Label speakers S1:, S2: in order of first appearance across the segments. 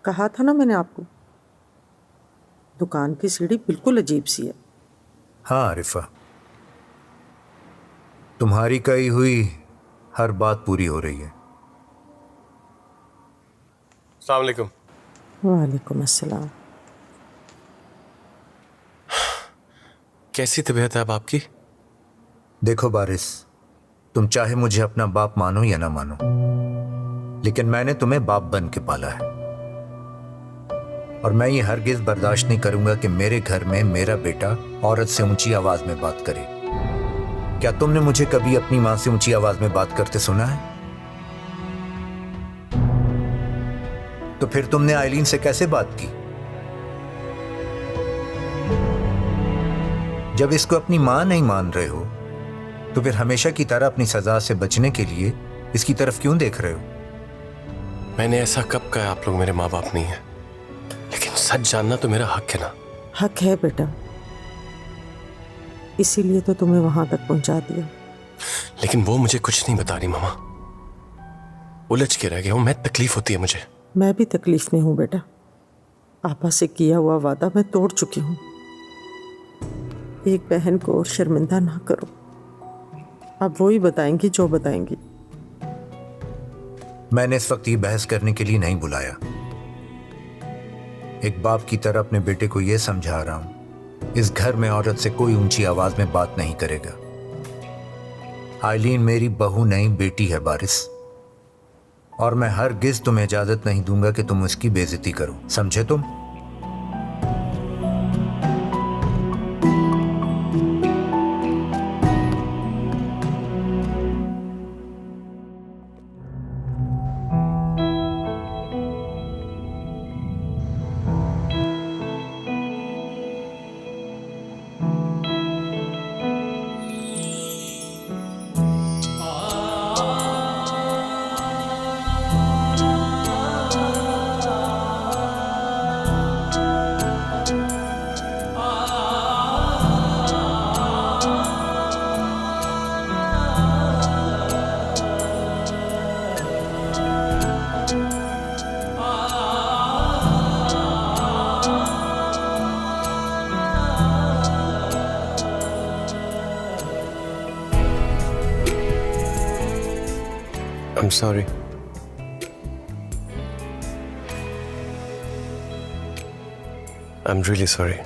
S1: कहा था ना मैंने आपको, दुकान की सीढ़ी बिल्कुल अजीब सी है।
S2: हाँ आरिफा, तुम्हारी कही हुई हर बात पूरी हो रही है।
S3: अस्सलाम वालेकुम।
S1: वालेकुम अस्सलाम।
S3: कैसी तबीयत है अब आपकी?
S2: देखो बारिश, तुम चाहे मुझे अपना बाप मानो या ना मानो, लेकिन मैंने तुम्हें बाप बन के पाला है और मैं ये हरगिज बर्दाश्त नहीं करूंगा कि मेरे घर में मेरा बेटा औरत से ऊंची आवाज में बात करे। क्या तुमने मुझे कभी अपनी मां से ऊंची आवाज में बात करते सुना है? तो फिर तुमने आइलीन से कैसे बात की? जब इसको अपनी मां नहीं मान रहे हो तो फिर हमेशा की तरह अपनी सजा से बचने के लिए इसकी तरफ क्यों देख रहे हो?
S3: मैंने ऐसा कब कहा आप लोग मेरे माँ बाप नहीं है? लेकिन सच जानना तो मेरा हक है ना।
S1: हक है बेटा, इसीलिए तो तुम्हें वहां तक पहुंचा दिया।
S3: लेकिन वो मुझे कुछ नहीं बता रही मामा, उलझ के रह गया हूं मैं। तकलीफ होती है मुझे।
S1: मैं भी तकलीफ में हूँ बेटा। आपा से किया हुआ वादा मैं तोड़ चुकी हूँ। एक बहन को और शर्मिंदा ना करो। अब वो ही बताएंगी जो बताएंगी।
S2: मैंने इस वक्त ये बहस करने के लिए नहीं बुलाया। एक बाप की तरह अपने बेटे को यह समझा रहा हूं, इस घर में औरत से कोई ऊंची आवाज में बात नहीं करेगा। आइलीन मेरी बहू नहीं बेटी है बारिश, और मैं हरगिज तुम्हें इजाजत नहीं दूंगा कि तुम उसकी बेइज्जती करो, समझे तुम?
S3: I'm sorry. I'm really sorry.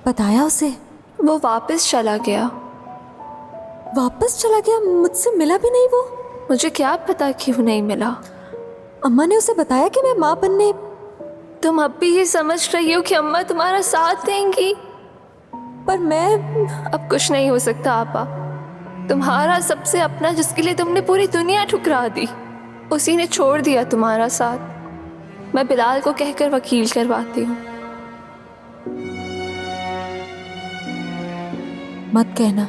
S4: बताया उसे?
S5: वो वापस चला गया।
S4: वापस चला गया? मुझसे मिला भी नहीं वो?
S5: मुझे क्या पता क्यों नहीं मिला।
S4: अम्मा ने उसे बताया कि मैं माँ बनने।
S5: तुम अब भी ये समझ रही हो कि अम्मा तुम्हारा साथ देंगी?
S4: पर मैं
S5: अब कुछ नहीं हो सकता आपा। तुम्हारा सबसे अपना जिसके लिए तुमने पूरी दुनिया ठुकरा दी, उसी ने छोड़ दिया तुम्हारा साथ। मैं बिलाल को कहकर वकील करवाती हूँ।
S4: मत कहना।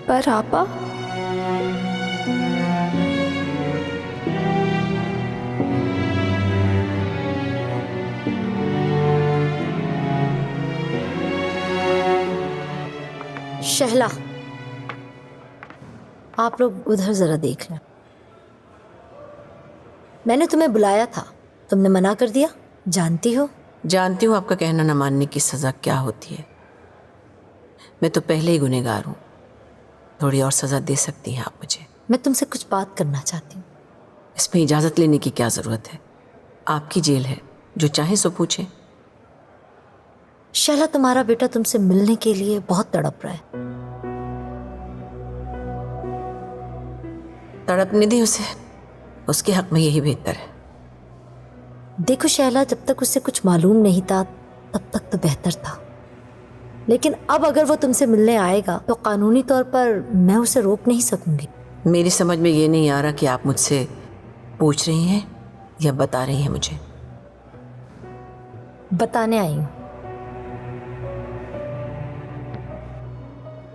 S5: पर आपा,
S6: शहला, आप लोग उधर जरा देख लें। मैंने तुम्हें बुलाया था, तुमने मना कर दिया। जानती हो
S7: आपका कहना न मानने की सज़ा क्या होती है। मैं तो पहले ही गुनहगार हूँ, थोड़ी और सज़ा दे सकती हैं आप मुझे।
S6: मैं तुमसे कुछ बात करना चाहती हूँ।
S7: इसमें इजाज़त लेने की क्या ज़रूरत है? आपकी जेल है, जो चाहे सो पूछें।
S6: शहला, तुम्हारा बेटा तुमसे मिलने के लिए बहुत तड़प रहा है।
S7: तड़पने दी उसे, उसके हक में यही बेहतर है।
S6: देखो शहला, जब तक उसे कुछ मालूम नहीं था तब तक तो बेहतर था, लेकिन अब अगर वो तुमसे मिलने आएगा तो कानूनी तौर पर मैं उसे रोक नहीं सकूंगी।
S7: मेरी समझ में ये नहीं आ रहा कि आप मुझसे पूछ रही हैं या बता रही हैं मुझे।
S6: बताने आई हूँ।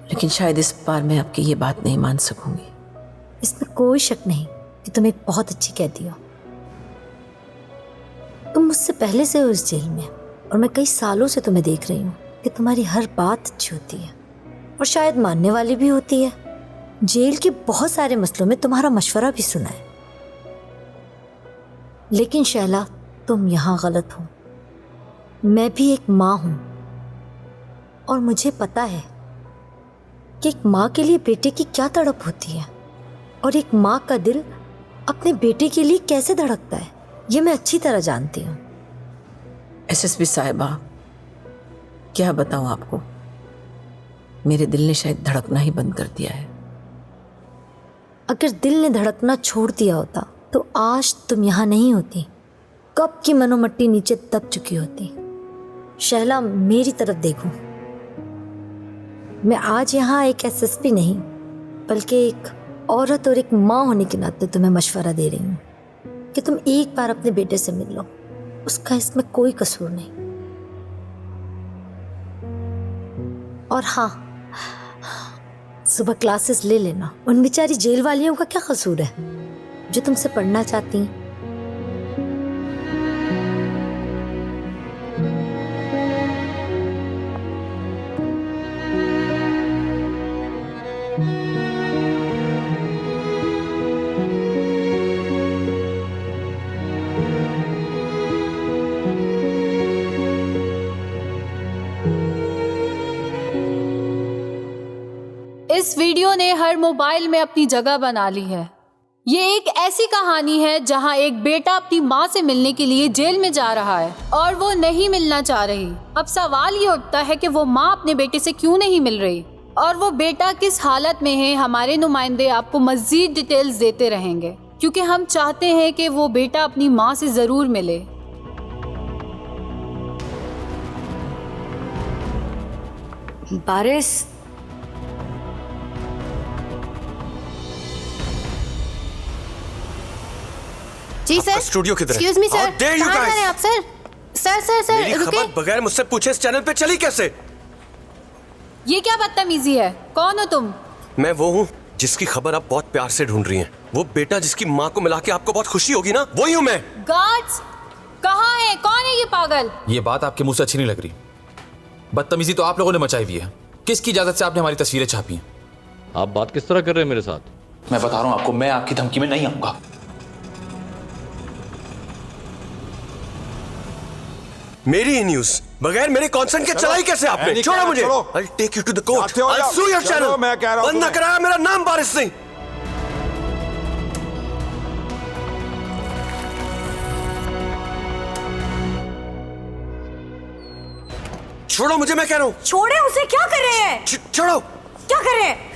S7: लेकिन शायद इस बार मैं आपकी ये बात नहीं मान सकूंगी।
S6: इसमें कोई शक नहीं कि तुम एक बहुत अच्छी कैदी हो। तुम मुझसे पहले से हो इस जेल में और मैं कई सालों से तुम्हें देख रही हूँ। कि तुम्हारी हर बात अच्छी होती है और शायद मानने वाली भी होती है। जेल के बहुत सारे मसलों में तुम्हारा मशवरा भी सुना है, लेकिन शैला तुम यहाँ गलत हो। मैं भी एक माँ हूँ और मुझे पता है कि एक माँ के लिए बेटे की क्या तड़प होती है और एक माँ का दिल अपने बेटे के लिए कैसे धड़कता है, ये मैं अच्छी तरह जानती हूँ।
S7: एसएसपी साहिबा, क्या बताऊं आपको, मेरे दिल ने शायद धड़कना ही बंद कर दिया है।
S6: अगर दिल ने धड़कना छोड़ दिया होता तो आज तुम यहाँ नहीं होती, कब की मनोमट्टी नीचे दब चुकी होती। शैला, मेरी तरफ देखो, मैं आज यहाँ एक एसएसपी नहीं बल्कि एक औरत और एक माँ होने के नाते तुम्हें मशवरा दे रही हूँ कि तुम एक बार अपने बेटे से मिल लो, उसका इसमें कोई कसूर नहीं। और हाँ, सुबह क्लासेस ले लेना। उन बेचारी जेल वालियों का क्या कसूर है जो तुमसे पढ़ना चाहती हैं।
S8: इस वीडियो ने हर मोबाइल में अपनी जगह बना ली है। ये एक ऐसी कहानी है जहां एक बेटा अपनी माँ से मिलने के लिए जेल में जा रहा है और वो नहीं मिलना चाह रही। अब सवाल ये उठता है कि वो माँ अपने बेटे से क्यों नहीं मिल रही और वो बेटा किस हालत में है। हमारे नुमाइंदे आपको मजीद डिटेल्स देते रहेंगे क्योंकि हम चाहते हैं कि वो बेटा अपनी माँ से जरूर मिले।
S4: बारिश,
S9: जी सर।
S3: स्टूडियो किधर है?
S9: Excuse me sir,
S3: How dare you
S9: कहाँ जा
S3: guys?
S9: रहे हैं आप सर? सर सर सर
S3: मेरी
S9: रुके।
S3: खबर बगैर मुझसे पूछे इस चैनल पे चली कैसे?
S8: ये क्या बदतमीजी है? कौन हो तुम?
S3: मैं वो हूँ जिसकी खबर आप बहुत प्यार से ढूंढ रही हैं। वो बेटा जिसकी माँ को मिला के आपको बहुत खुशी होगी ना, वही हूँ मैं।
S8: गार्ड्स कहाँ है? कौन है ये पागल?
S10: ये बात आपके मुंह से अच्छी नहीं लग रही। बदतमीजी तो आप लोगों ने मचाई हुई है। किसकी इजाजत से आपने हमारी तस्वीरें छापी हैं?
S11: आप बात किस तरह कर रहे हैं मेरे साथ?
S10: मैं बता रहा हूं आपको, मैं आपकी धमकी में नहीं आऊंगा।
S3: मेरी ही न्यूज़ बगैर मेरे कंसेंट के चलाई कैसे आपने? छोड़ो मुझे। I'll take you to the court. I'll sue your channel. बंद ना कराया, मेरा नाम बारिश सिंह। छोड़ो मुझे, मैं कह रहा हूँ।
S4: छोड़े उसे, क्या कर रहे हैं?
S3: छोड़ो।
S4: क्या कर रहे हैं?